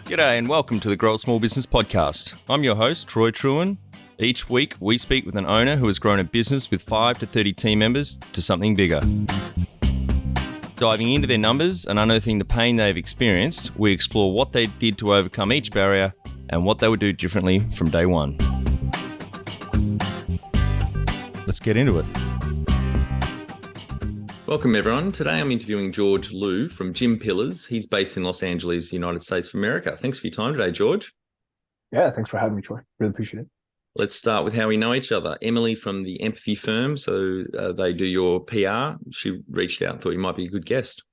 G'day and welcome to the Grow a Small Business Podcast. I'm your host, Troy Truen. Each week, we speak with an owner who has grown a business with 5 to 30 team members to something bigger. Diving into their numbers and unearthing the pain they've experienced, we explore what they did to overcome each barrier and what they would do differently from day one. Let's get into it. Welcome, everyone. Today I'm interviewing George Liu from Gym Pillars. He's based in Los Angeles, United States of America. Thanks for your time today, George. Yeah, thanks for having me, Troy. Really appreciate it. Let's start with how we know each other. Emily from the Empathy firm, so they do your PR. She reached out and thought you might be a good guest.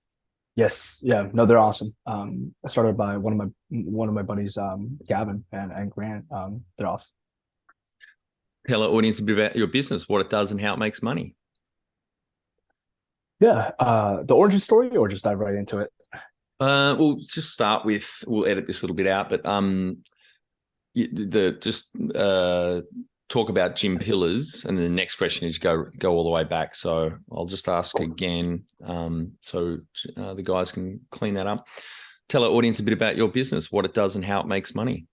Yes, yeah, no, they're awesome. I started by one of my buddies, Gavin and Grant. They're awesome. Tell our audience a bit about your business, what it does, and how it makes money. Yeah, the origin story, or just dive right into it. We'll just start with. We'll edit this a little bit out, but talk about Gym Pillars, and then the next question is go all the way back. So I'll just ask again, so the guys can clean that up. Tell our audience a bit about your business, what it does, and how it makes money.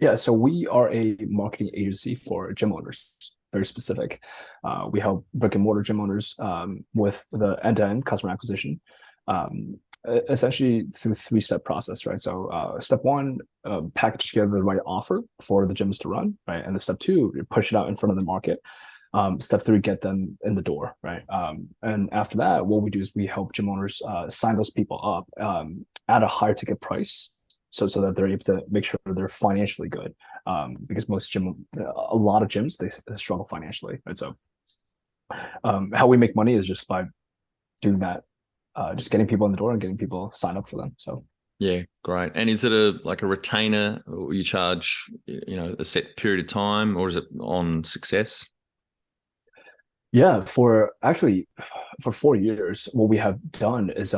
Yeah, so we are a marketing agency for gym owners. Very specific. We help brick and mortar gym owners with the end-to-end customer acquisition, essentially through 3-step process, right? So step 1, package together the right offer for the gyms to run, right? And the step 2, push it out in front of the market. Step 3, get them in the door, right? And after that, what we do is we help gym owners sign those people up at a higher ticket price, so that they're able to make sure they're financially good. Because a lot of gyms, they struggle financially, right? So how we make money is just by doing that, just getting people in the door and getting people signed up for them. So yeah, great. And is it a retainer, or you charge a set period of time, or is it on success? Yeah, for 4 years, what we have done is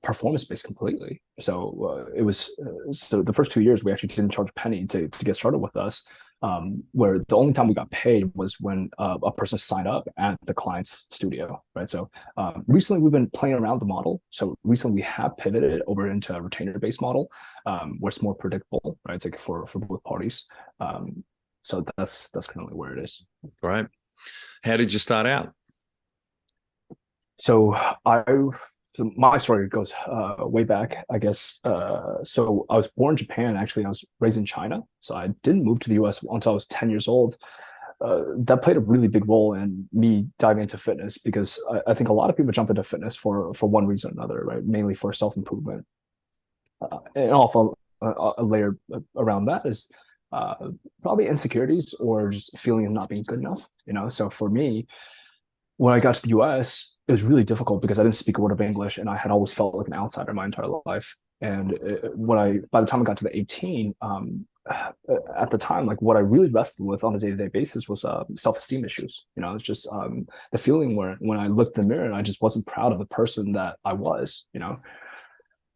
performance-based completely. So so the first 2 years, we actually didn't charge a penny to get started with us, where the only time we got paid was when a person signed up at the client's studio, right? So recently we've been playing around the model. So recently we have pivoted over into a retainer-based model, where it's more predictable, right? It's like for both parties. So that's currently where it is. Great. How did you start out? So my story goes way back, I guess. So I was born in Japan. Actually, I was raised in China. So I didn't move to the US until I was 10 years old. That played a really big role in me diving into fitness, because I think a lot of people jump into fitness for one reason or another, right? Mainly for self-improvement. And also a layer around that is probably insecurities, or just feeling of not being good enough, So for me, when I got to the US, it was really difficult because I didn't speak a word of English, and I had always felt like an outsider my entire life. And by the time I got to the 18, at the time, like what I really wrestled with on a day-to-day basis was self-esteem issues. It's just the feeling where when I looked in the mirror, I just wasn't proud of the person that I was.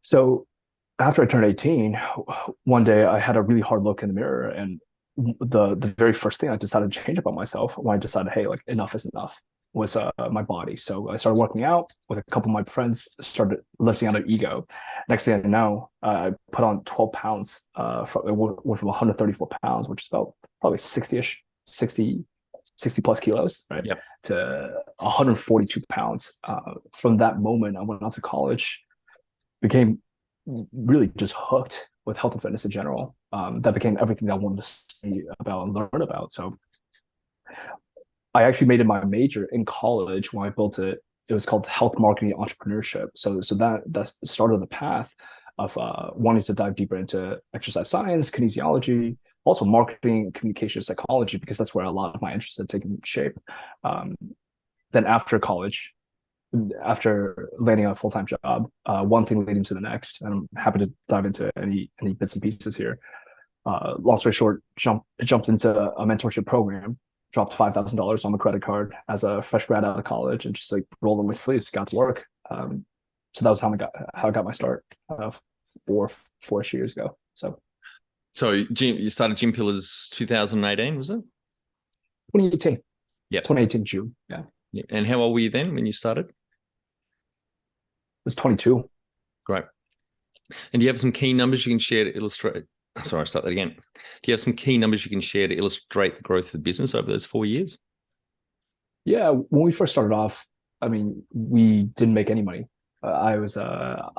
So after I turned 18, one day I had a really hard look in the mirror, and the very first thing I decided to change about myself, when I decided, hey, like enough is enough, was my body. So I started working out with a couple of my friends, started lifting out of ego. Next thing I know, I put on 12 pounds, went from 134 pounds, which is about probably 60 plus kilos, right? Yep. To 142 pounds. From that moment, I went on to college, became really just hooked with health and fitness in general. That became everything that I wanted to study about and learn about. So I actually made it my major in college when I built it. It was called Health Marketing Entrepreneurship. So that started the path of wanting to dive deeper into exercise science, kinesiology, also marketing, communication, psychology, because that's where a lot of my interests had taken shape. Then after college, after landing a full-time job, one thing leading to the next, and I'm happy to dive into any bits and pieces here. Long story short, jumped into a mentorship program, dropped $5,000 on the credit card as a fresh grad out of college, and just like rolled in my sleeves, got to work. So that was how I got my start 4-ish years ago. So you started Gym Pillars 2018, was it? 2018. Yeah. 2018 June. Yeah. And how old were you then when you started? was 22. Great. And do you have some key numbers you can share to illustrate? Sorry, I'll start that again. Do you have some key numbers you can share to illustrate the growth of the business over those 4 years? Yeah, when we first started off, I mean, we didn't make any money. I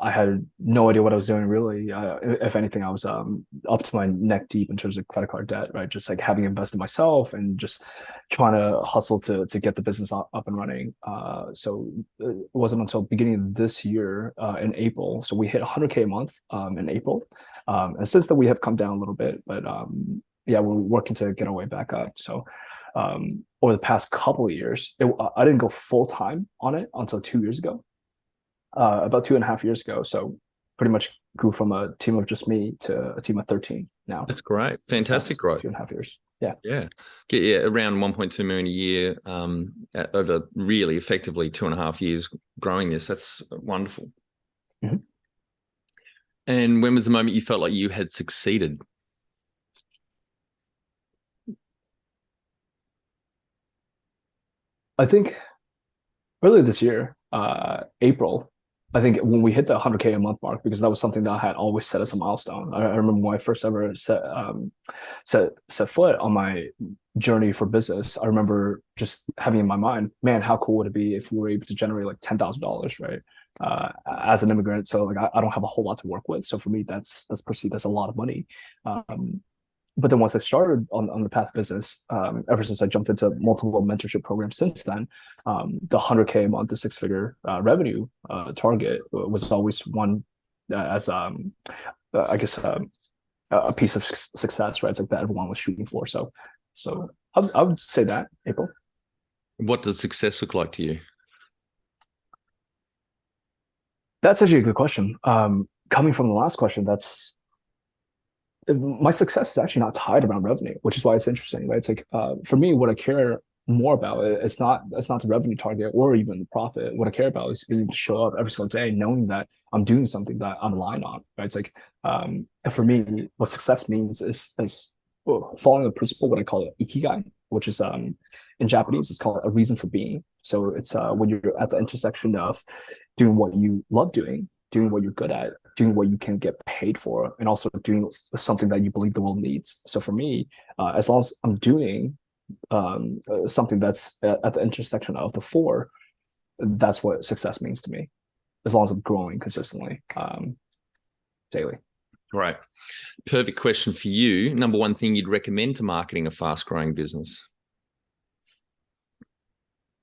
had no idea what I was doing really. If anything, I was up to my neck deep in terms of credit card debt, right? Just like having invested myself and just trying to hustle to get the business up and running. So it wasn't until beginning of this year in April. So we hit 100K a month in April, and since then we have come down a little bit, but yeah, we're working to get our way back up. So over the past couple of years, I didn't go full time on it until 2 years ago, about 2.5 years ago. So pretty much grew from a team of just me to a team of 13 now. That's great. Fantastic growth. 2.5 years. Yeah. Yeah. Around 1.2 million a year over really effectively 2.5 years growing this. That's wonderful. Mm-hmm. And when was the moment you felt like you had succeeded? I think earlier this year, April, I think when we hit the 100K a month mark, because that was something that I had always set as a milestone. I remember when I first ever set foot on my journey for business. I remember just having in my mind, man, how cool would it be if we were able to generate like $10,000, right? As an immigrant, so like I don't have a whole lot to work with. So for me, that's perceived as a lot of money. But then once I started on the path of business, ever since I jumped into multiple mentorship programs since then, the 100K a month to six-figure revenue target was always one as I guess a piece of success, right? It's like that everyone was shooting for. So I would say that, April. What does success look like to you? That's actually a good question. Coming from the last question, that's my success is actually not tied around revenue, which is why it's interesting, right? It's like for me, what I care more about it's not the revenue target or even the profit. What I care about is being able to show up every single day, knowing that I'm doing something that I'm aligned on, right? It's like for me, what success means is following the principle, what I call it ikigai, which is in Japanese, it's called a reason for being. So it's when you're at the intersection of doing what you love doing what you're good at, doing what you can get paid for, and also doing something that you believe the world needs. So for me, as long as I'm doing something that's at the intersection of the four, that's what success means to me. As long as I'm growing consistently daily. Right. Perfect question for you. Number one thing you'd recommend to marketing a fast-growing business?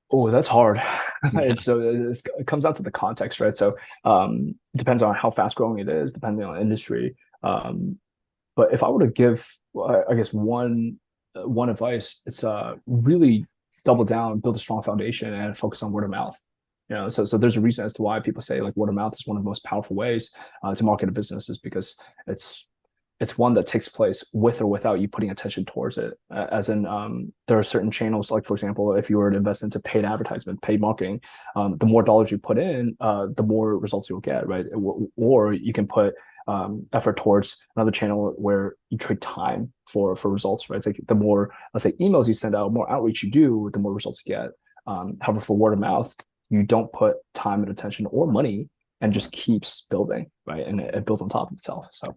Oh, that's hard. It comes down to the context, right? So it depends on how fast growing it is, depending on industry. But if I were to give, I guess one advice, it's really double down, build a strong foundation, and focus on word of mouth. So there's a reason as to why people say like word of mouth is one of the most powerful ways to market a business, is because it's one that takes place with or without you putting attention towards it. As in, there are certain channels, like for example, if you were to invest into paid advertisement, paid marketing, the more dollars you put in, the more results you'll get, right? Or you can put effort towards another channel where you trade time for results, right? It's like the more, let's say, emails you send out, more outreach you do, the more results you get. However, for word of mouth, you don't put time and attention or money, and just keeps building, right? And it builds on top of itself. So.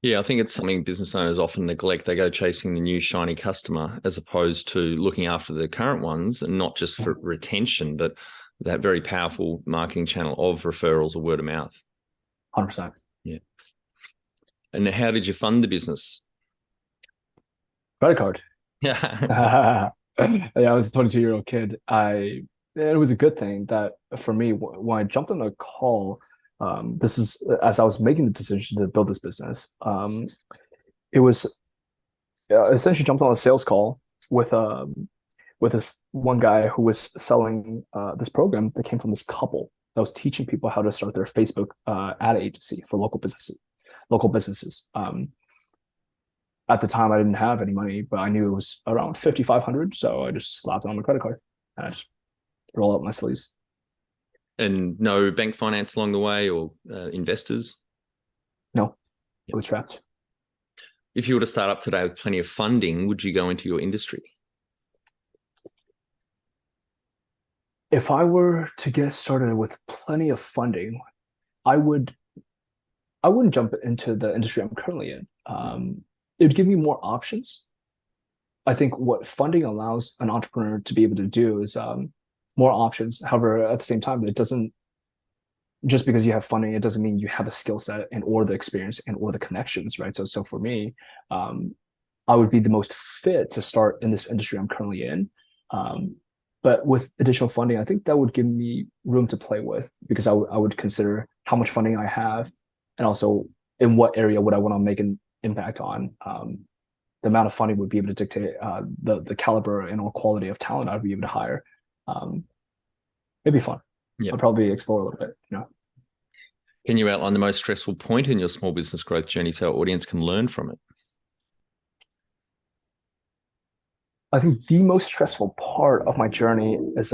Yeah, I think it's something business owners often neglect. They go chasing the new shiny customer as opposed to looking after the current ones, and not just for retention, but that very powerful marketing channel of referrals or word of mouth. 100%. Yeah. And how did you fund the business? Credit card. Yeah. Yeah, I was a 22-year-old kid. It was a good thing that for me, when I jumped on a call, this is as I was making the decision to build this business. It was essentially jumped on a sales call with this one guy who was selling this program that came from this couple that was teaching people how to start their Facebook ad agency for local businesses. At the time, I didn't have any money, but I knew it was around 5,500, so I just slapped it on my credit card and I just roll up my sleeves. And no bank finance along the way, or investors? No, bootstrapped. If you were to start up today with plenty of funding, would you go into your industry? If I were to get started with plenty of funding, I would I wouldn't jump into the industry I'm currently in. It would give me more options. I think what funding allows an entrepreneur to be able to do is more options. However, at the same time, it doesn't just because you have funding, it doesn't mean you have the skill set and or the experience and or the connections, right? So for me, I would be the most fit to start in this industry I'm currently in. But with additional funding, I think that would give me room to play with because I would consider how much funding I have and also in what area would I want to make an impact on. The amount of funding would be able to dictate the caliber and or quality of talent I'd be able to hire. It'd be fun. Yeah. I'd probably explore a little bit, you know. Can you outline the most stressful point in your small business growth journey so our audience can learn from it? I think the most stressful part of my journey is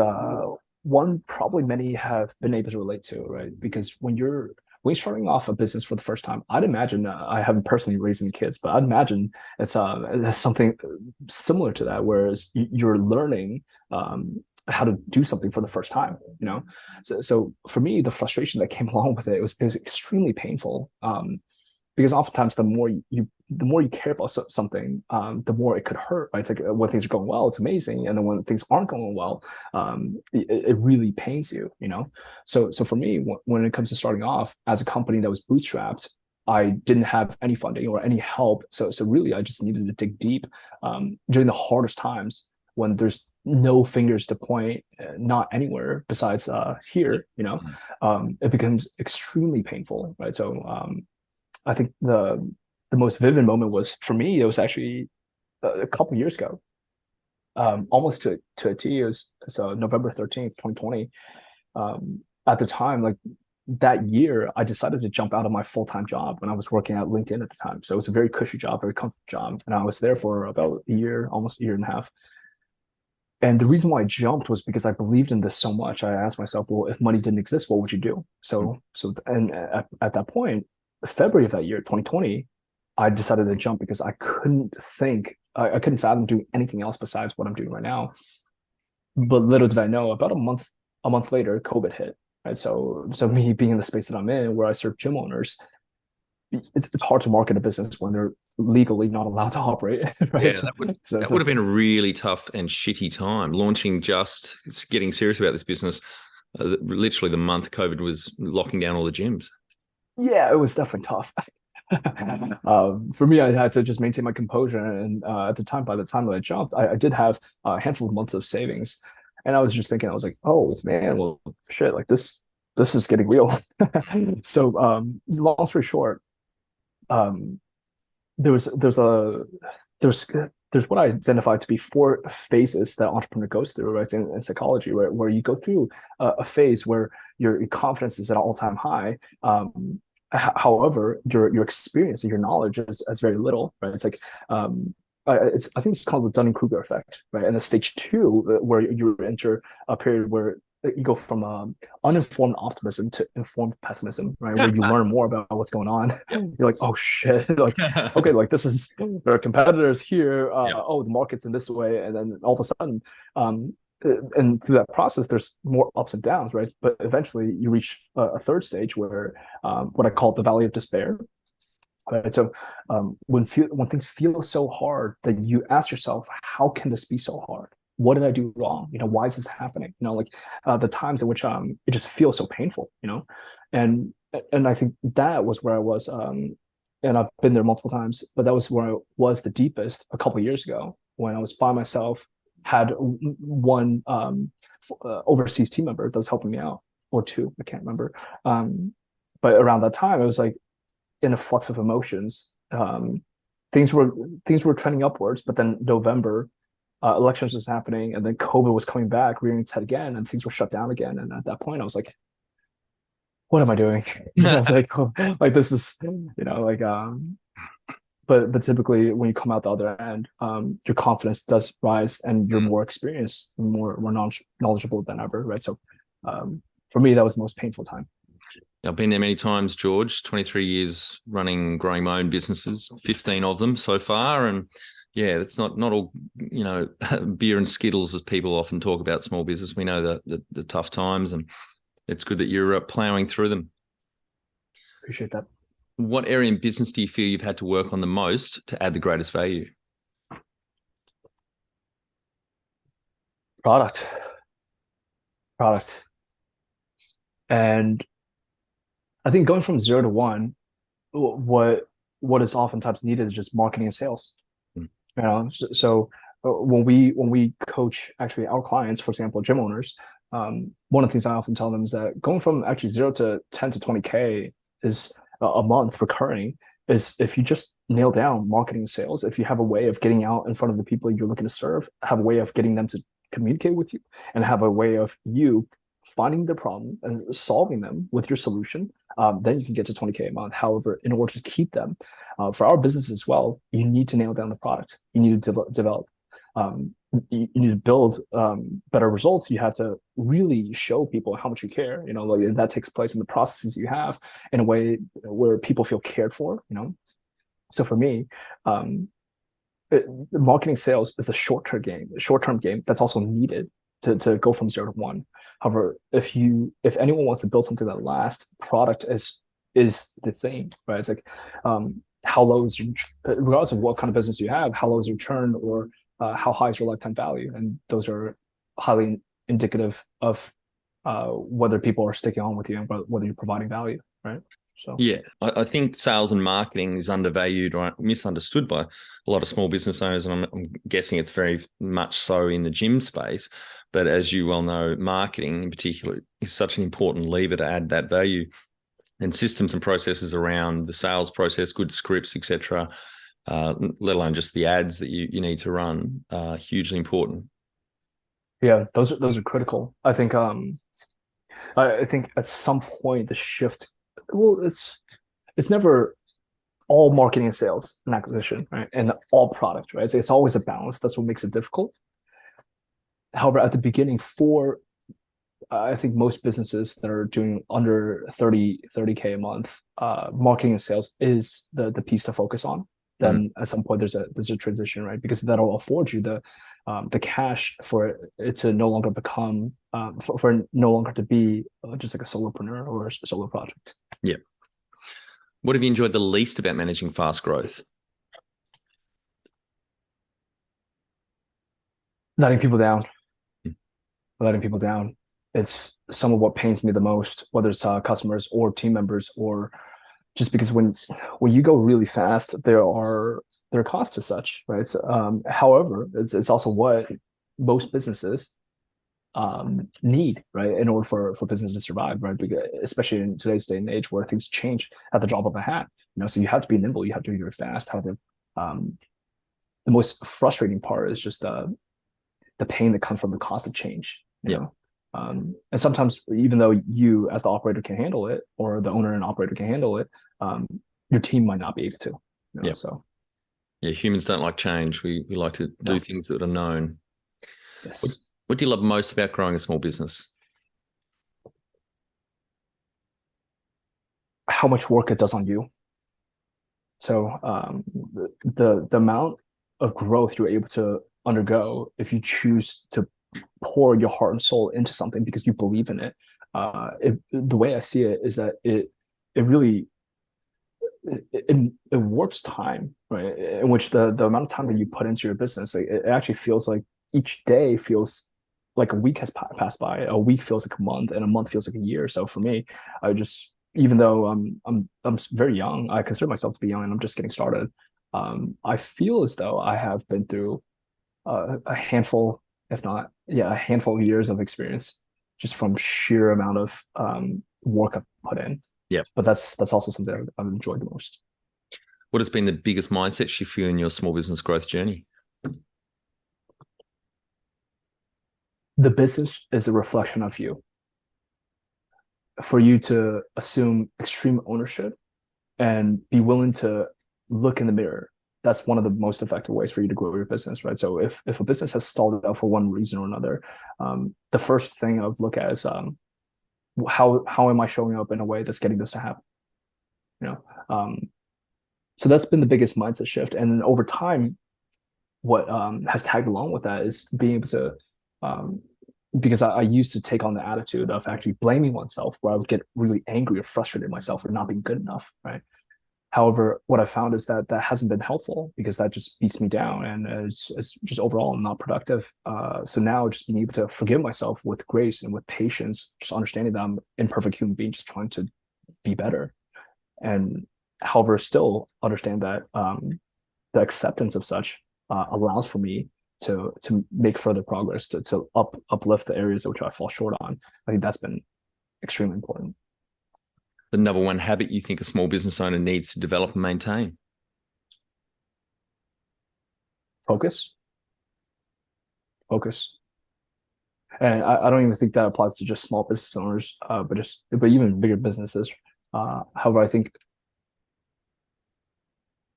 one probably many have been able to relate to, right? Because when you're starting off a business for the first time, I'd imagine I haven't personally raised any kids, but I'd imagine it's something similar to that, whereas you're learning how to do something for the first time, you know. So for me, the frustration that came along with it was extremely painful. Because oftentimes the more you care about something, the more it could hurt, right? It's like when things are going well, it's amazing, and then when things aren't going well, it really pains you, you know. So for me, when it comes to starting off as a company that was bootstrapped, I didn't have any funding or any help. So really, I just needed to dig deep during the hardest times when there's no fingers to point, not anywhere besides here, you know. It becomes extremely painful, right? So I think the most vivid moment was for me. It was actually a couple years ago, almost to a T. It was November 13th, 2020. At the time, like that year, I decided to jump out of my full-time job when I was working at LinkedIn at the time. So it was a very cushy job, very comfortable job, and I was there for about a year, almost a year and a half. And the reason why I jumped was because I believed in this so much. I asked myself, well, if money didn't exist, what would you do? And at that point, February of that year, 2020, I decided to jump because I couldn't fathom doing anything else besides what I'm doing right now. But little did I know, about a month later, COVID hit. Right. So me being in the space that I'm in, where I serve gym owners, it's hard to market a business when they're legally not allowed to operate. Right. Yeah, that would have been a really tough and shitty time launching, just getting serious about this business. Literally the month COVID was locking down all the gyms. Yeah, it was definitely tough. For me, I had to just maintain my composure. And at the time, by the time that I jumped, I did have a handful of months of savings. And I was just thinking, I was like, oh man, well, shit, like this is getting real. So long story short, there's what I identified to be four phases that entrepreneur goes through, right, in psychology, where you go through a phase where your confidence is at an all-time high. However, your experience and your knowledge is very little, right? It's like I think it's called the Dunning-Kruger effect, right? And then stage two, where you enter a period where you go from uninformed optimism to informed pessimism, right? Where you learn more about what's going on. You're like, oh shit, like okay, like there are competitors here. Oh, the market's in this way, and then all of a sudden, and through that process, there's more ups and downs, right? But eventually, you reach a third stage where what I call the valley of despair. Right. So when things feel so hard that you ask yourself, how can this be so hard? What did I do wrong? You know, why is this happening? You know, like the times in which it just feels so painful, you know, and I think that was where I was, and I've been there multiple times, but that was where I was the deepest a couple of years ago when I was by myself, had one overseas team member that was helping me out, or two, I can't remember, but around that time, it was like in a flux of emotions. Things were trending upwards, but then November, elections was happening, and then COVID was coming back, rearing its head again, and things were shut down again. And at that point, I was like, "What am I doing?" I was like, oh, "Like this is, you know, like." But typically, when you come out the other end, your confidence does rise, and you're more experienced, more knowledgeable than ever, right? So, for me, that was the most painful time. I've been there many times, George, 23 years growing my own businesses, 15 of them so far. And yeah, it's not all, you know, beer and Skittles as people often talk about small business. We know the tough times, and it's good that you're plowing through them. Appreciate that. What area in business do you feel you've had to work on the most to add the greatest value? Product. And I think going from 0 to 1, what is oftentimes needed is just marketing and sales. Mm. So when we coach actually our clients, for example, gym owners, one of the things I often tell them is that going from actually 0 to 10 to 20K is a month recurring, is if you just nail down marketing and sales, if you have a way of getting out in front of the people you're looking to serve, have a way of getting them to communicate with you, and have a way of you finding the problem and solving them with your solution, then you can get to 20K a month. However, in order to keep them, for our business as well, you need to nail down the product. You need to develop. You need to build better results. You have to really show people how much you care. Like that takes place in the processes you have in a way where people feel cared for. So for me, marketing sales is the short-term game that's also needed to go from 0 to 1. However, if anyone wants to build something that lasts, product is the thing, right? It's like how low is your, regardless of what kind of business you have, how low is your churn, or how high is your lifetime value, and those are highly indicative of whether people are sticking on with you and whether you're providing value, right? So yeah, I think sales and marketing is undervalued or misunderstood by a lot of small business owners, and I'm guessing it's very much so in the gym space. But as you well know, marketing in particular is such an important lever to add that value, and systems and processes around the sales process, good scripts, etc., let alone just the ads that you need to run, hugely important. yeah, those are critical. I think at some point the shift, well, it's never all marketing and sales and acquisition, right? And all product, right? It's always a balance. That's what makes it difficult. However, at the beginning, I think most businesses that are doing under 30K a month, marketing and sales is the piece to focus on. Then at some point there's a transition, right? Because that'll afford you the cash for it to no longer become for no longer to be just like a solopreneur or a solo project. Yeah. What have you enjoyed the least about managing fast growth? Letting people down. It's some of what pains me the most, whether it's customers or team members, or just because when you go really fast, there are costs to such, right? So, however, it's also what most businesses need, right, in order for business to survive, right? Because, especially in today's day and age where things change at the drop of a hat, so you have to be nimble, you have to be very fast. However, the most frustrating part is just the pain that comes from the cost of change, you know. And sometimes, even though you as the operator can handle it, or the owner and operator can handle it, your team might not be able to. So yeah, humans don't like change. We like to do things that are known. Yes. What do you love most about growing a small business? How much work it does on you. So the amount of growth you're able to undergo if you choose to pour your heart and soul into something because you believe in it. The way I see it is that it really warps time, right? In which the amount of time that you put into your business, like, it actually feels like each day feels like a week has passed by. A week feels like a month, and a month feels like a year. So for me, I just, even though I'm very young, I consider myself to be young, and I'm just getting started. I feel as though I have been through a handful, if not, a handful of years of experience, just from sheer amount of work I've put in. Yeah. But that's also something I've enjoyed the most. What has been the biggest mindset shift for you in your small business growth journey? The business is a reflection of you. For you to assume extreme ownership and be willing to look in the mirror, that's one of the most effective ways for you to grow your business, right? So if a business has stalled out for one reason or another, the first thing I would look at is how am I showing up in a way that's getting this to happen? So that's been the biggest mindset shift. And over time, what has tagged along with that is being able to, because I used to take on the attitude of actually blaming oneself, where I would get really angry or frustrated at myself for not being good enough, right? However, what I found is that that hasn't been helpful because that just beats me down and it's just overall not productive. So now just being able to forgive myself with grace and with patience, just understanding that I'm an imperfect human being, just trying to be better. And however, still understand that the acceptance of such allows for me to make further progress, to uplift the areas which I fall short on. I think that's been extremely important. The number one habit you think a small business owner needs to develop and maintain? Focus. And I don't even think that applies to just small business owners, but even bigger businesses. However, I think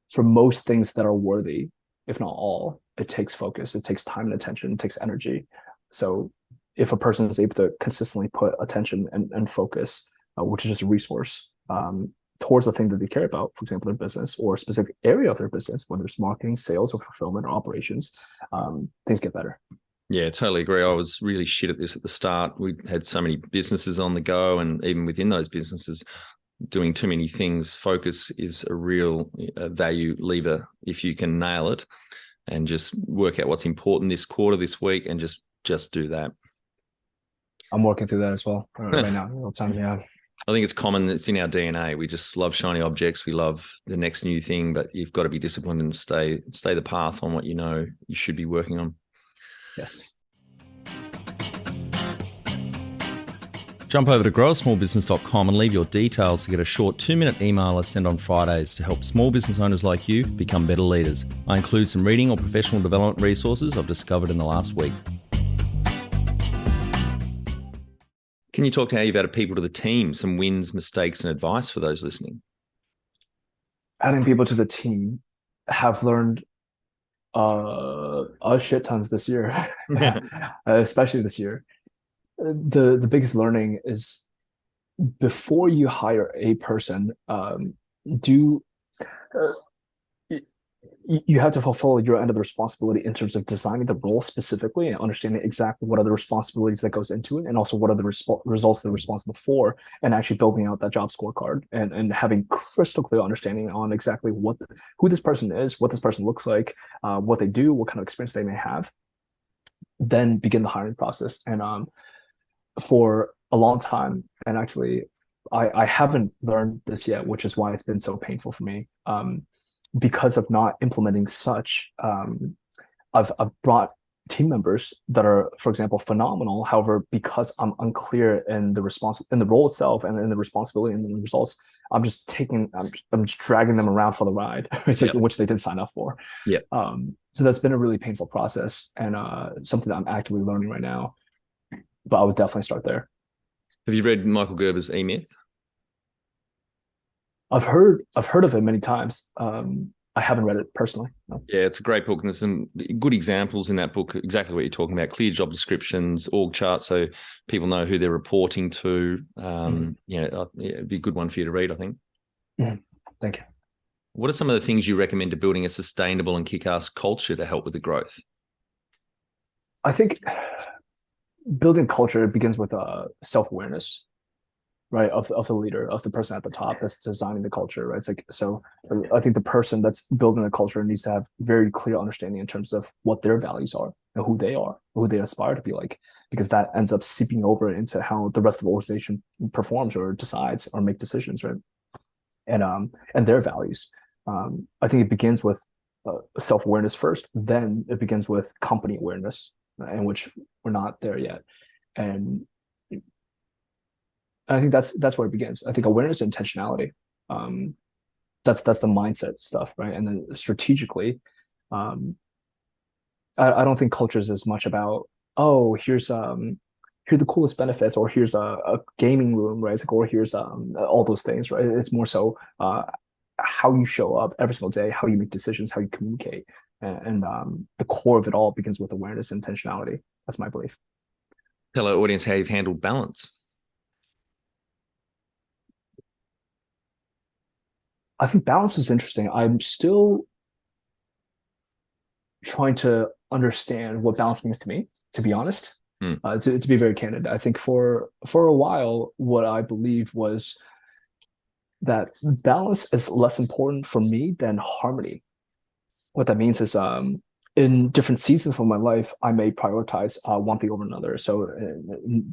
for most things that are worthy, if not all, it takes focus, it takes time and attention, it takes energy. So if a person is able to consistently put attention and focus, which is just a resource, towards the thing that they care about, for example, their business or a specific area of their business, whether it's marketing, sales, or fulfillment or operations, things get better. Yeah, totally agree. I was really shit at this at the start. We had so many businesses on the go, and even within those businesses, doing too many things. Focus is a real value lever if you can nail it and just work out what's important this quarter, this week, and just do that. I'm working through that as well right now. All the time, yeah. I think it's common. It's in our DNA. We just love shiny objects. We love the next new thing, but you've got to be disciplined and stay the path on what you know you should be working on. Yes. Jump over to growasmallbusiness.com and leave your details to get a short 2-minute email I send on Fridays to help small business owners like you become better leaders. I include some reading or professional development resources I've discovered in the last week. Can you talk to how you've added people to the team, some wins, mistakes, and advice for those listening? Adding people to the team, have learned a shit tons this year, especially this year. The biggest learning is before you hire a person, you have to fulfill your end of the responsibility in terms of designing the role specifically and understanding exactly what are the responsibilities that goes into it, and also what are the results they're responsible for, and actually building out that job scorecard and having crystal clear understanding on exactly who this person is, what this person looks like, what they do, what kind of experience they may have. Then begin the hiring process. And for a long time, and actually I haven't learned this yet, which is why it's been so painful for me. Because of not implementing such, I've brought team members that are, for example, phenomenal. However, because I'm unclear in the role itself and in the responsibility and the results, I'm just dragging them around for the ride, which they didn't sign up for. Yeah. So that's been a really painful process, and something that I'm actively learning right now. But I would definitely start there. Have you read Michael Gerber's E-Myth? I've heard of it many times. I haven't read it personally. No. Yeah, it's a great book, and there's some good examples in that book. Exactly what you're talking about: clear job descriptions, org charts, so people know who they're reporting to. It'd be a good one for you to read, I think. Thank you. What are some of the things you recommend to building a sustainable and kick-ass culture to help with the growth? I think building culture begins with self-awareness, right, of the leader, of the person at the top that's designing the culture, right? It's like, so I think the person that's building the culture needs to have very clear understanding in terms of what their values are and who they are, who they aspire to be like, because that ends up seeping over into how the rest of the organization performs or decides or make decisions, right? And their values. I think it begins with self-awareness first, then it begins with company awareness, in which we're not there yet. And I think that's where it begins. I think awareness and intentionality. That's the mindset stuff, right? And then strategically, I don't think culture is as much about, oh, here's the coolest benefits, or here's a gaming room, right? It's like, or here's all those things, right? It's more so how you show up every single day, how you make decisions, how you communicate, and the core of it all begins with awareness and intentionality. That's my belief. Tell our audience how you've handled balance. I think balance is interesting. I'm still trying to understand what balance means to me, to be honest. To be very candid, I think for a while, what I believed was that balance is less important for me than harmony. What that means is in different seasons of my life, I may prioritize one thing over another. So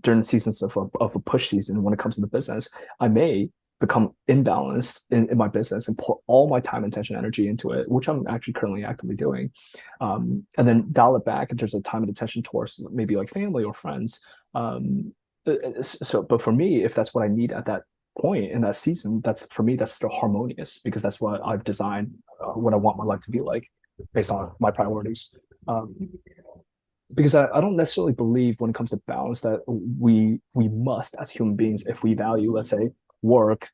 during seasons of a push season, when it comes to the business, I may become imbalanced in my business and put all my time, attention, energy into it, which I'm actually currently actively doing. And then dial it back in terms of time and attention towards maybe like family or friends. But for me, if that's what I need at that point in that season, that's for me, that's still harmonious because that's what I've designed, what I want my life to be like based on my priorities. Because I don't necessarily believe when it comes to balance that we must as human beings, if we value, let's say, work,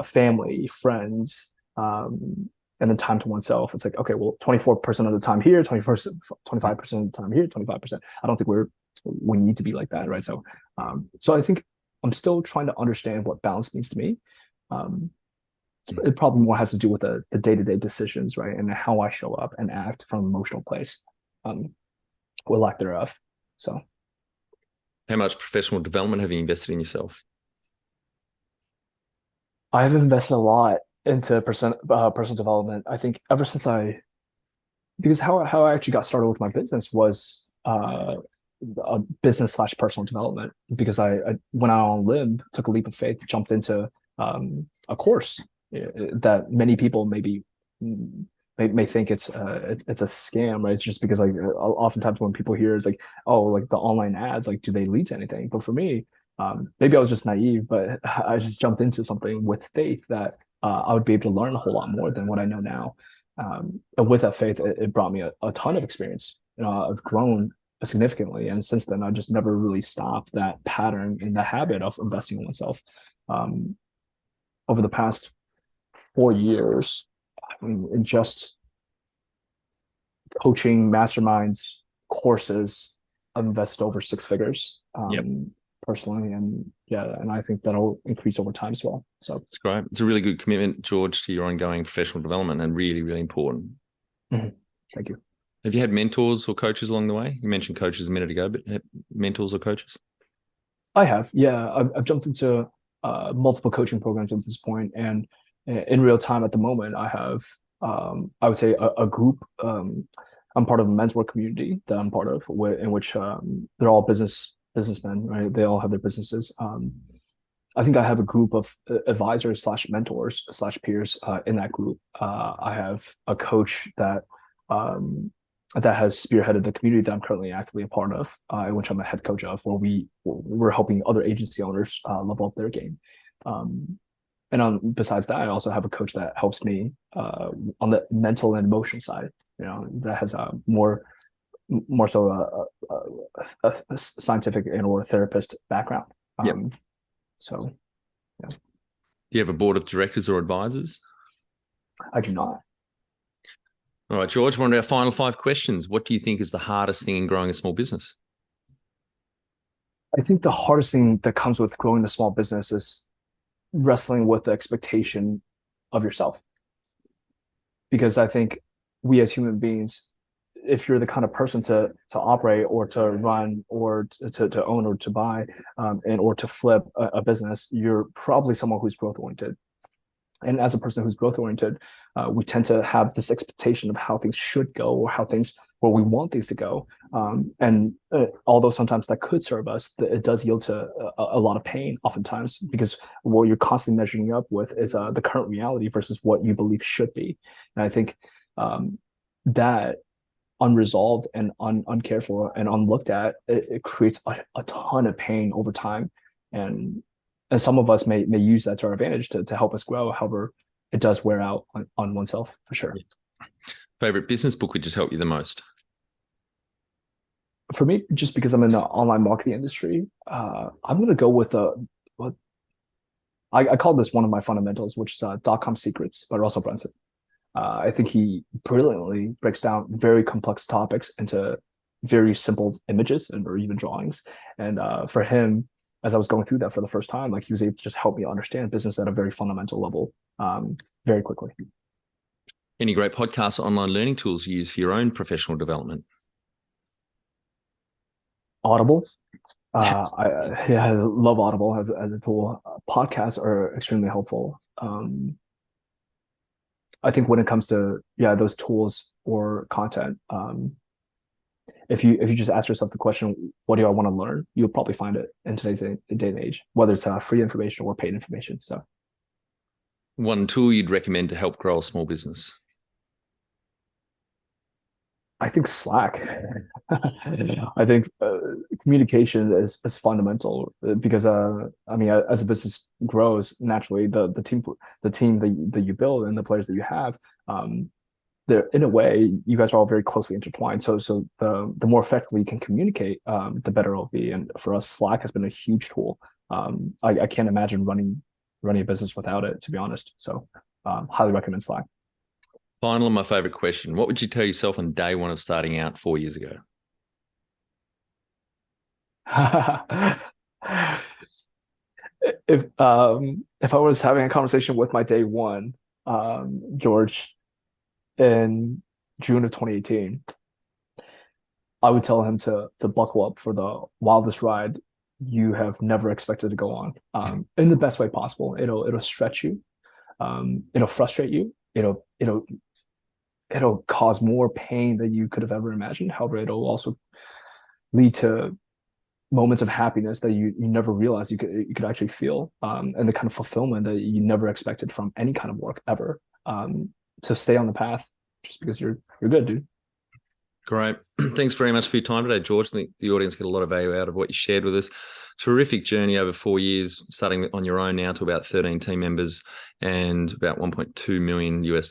family, friends, and then time to oneself. It's like, okay, well, 24% of the time here, 25% of the time here, 25%. I don't think we need to be like that, right? So I think I'm still trying to understand what balance means to me. It probably more has to do with the day-to-day decisions, right? And how I show up and act from an emotional place, or lack thereof. So how much professional development have you invested in yourself? I have invested a lot into personal development. I think ever since because how I actually got started with my business was a business / personal development because I went out on a limb, took a leap of faith, jumped into a course that many people maybe may think it's a scam, right? It's just because like oftentimes when people hear it's like, oh, like the online ads, like do they lead to anything? But for me, maybe I was just naive, but I just jumped into something with faith that I would be able to learn a whole lot more than what I know now. And with that faith, it brought me a ton of experience. I've grown significantly, and since then, I just never really stopped that pattern and the habit of investing in myself. Over the past 4 years, I mean, in just coaching, masterminds, courses, I've invested over 6 figures. Personally, and I think that'll increase over time as well. So it's great. It's a really good commitment, George, to your ongoing professional development, and really, really important. Mm-hmm. Thank you. Have you had mentors or coaches along the way? You mentioned coaches a minute ago, but mentors or coaches? I have, yeah. I've jumped into multiple coaching programs at this point, and in real time at the moment, I have, I would say, a group. I'm part of a men's work community that I'm part of, in which they're all businessmen, right? They all have their businesses. I think I have a group of advisors / mentors / peers in that group. I have a coach that has spearheaded the community that I'm currently actively a part of, which I'm a head coach of, where we're helping other agency owners level up their game. And besides that, I also have a coach that helps me on the mental and emotional side. That has more so a scientific and or therapist background. So, yeah. Do you have a board of directors or advisors? I do not. All right, George, one of our final 5 questions. What do you think is the hardest thing in growing a small business? I think the hardest thing that comes with growing a small business is wrestling with the expectation of yourself. Because I think we as human beings, if you're the kind of person to operate or to run or to own or to buy and or to flip a business, you're probably someone who's growth oriented. And as a person who's growth oriented, we tend to have this expectation of how things should go or where we want things to go. And although sometimes that could serve us, it does yield to a lot of pain oftentimes because what you're constantly measuring up with is the current reality versus what you believe should be. And I think that unresolved and uncared for and unlooked at, it creates a ton of pain over time. And some of us may use that to our advantage to help us grow. However, it does wear out on oneself for sure. Favorite business book would just help you the most? For me, just because I'm in the online marketing industry, I'm going to go with I call this one of my fundamentals, which is .com Secrets by Russell Brunson. I think he brilliantly breaks down very complex topics into very simple images or even drawings. And for him, as I was going through that for the first time, like he was able to just help me understand business at a very fundamental level very quickly. Any great podcasts or online learning tools you use for your own professional development? Audible. I love Audible as a tool. Podcasts are extremely helpful. I think when it comes to those tools or content, if you just ask yourself the question, what do I want to learn? You'll probably find it in today's day and age, whether it's free information or paid information. So, one tool you'd recommend to help grow a small business? I think Slack. I think communication is fundamental because as a business grows naturally, the team that you build and the players that you have, they're, in a way, you guys are all very closely intertwined. So the more effectively you can communicate, the better it'll be. And for us, Slack has been a huge tool. I can't imagine running a business without it, to be honest. So highly recommend Slack. Final, my favorite question. What would you tell yourself on day one of starting out 4 years ago? If I was having a conversation with my day one, George, in June of 2018, I would tell him to buckle up for the wildest ride you have never expected to go on, in the best way possible. It'll stretch you, it'll frustrate you, it'll cause more pain than you could have ever imagined. However, it'll also lead to moments of happiness that you never realized you could actually feel, and the kind of fulfillment that you never expected from any kind of work ever. So stay on the path just because you're good, dude. Great. Thanks very much for your time today, George. I think the audience get a lot of value out of what you shared with us. Terrific journey over 4 years, starting on your own now to about 13 team members and about $1.2 million US.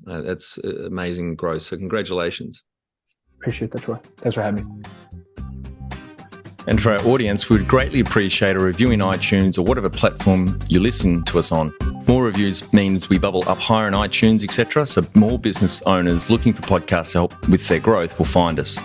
That's amazing growth. So congratulations. Appreciate that, Troy. Thanks for having me. And for our audience, we would greatly appreciate a review in iTunes or whatever platform you listen to us on. More reviews means we bubble up higher in iTunes, etc. So more business owners looking for podcast help with their growth will find us.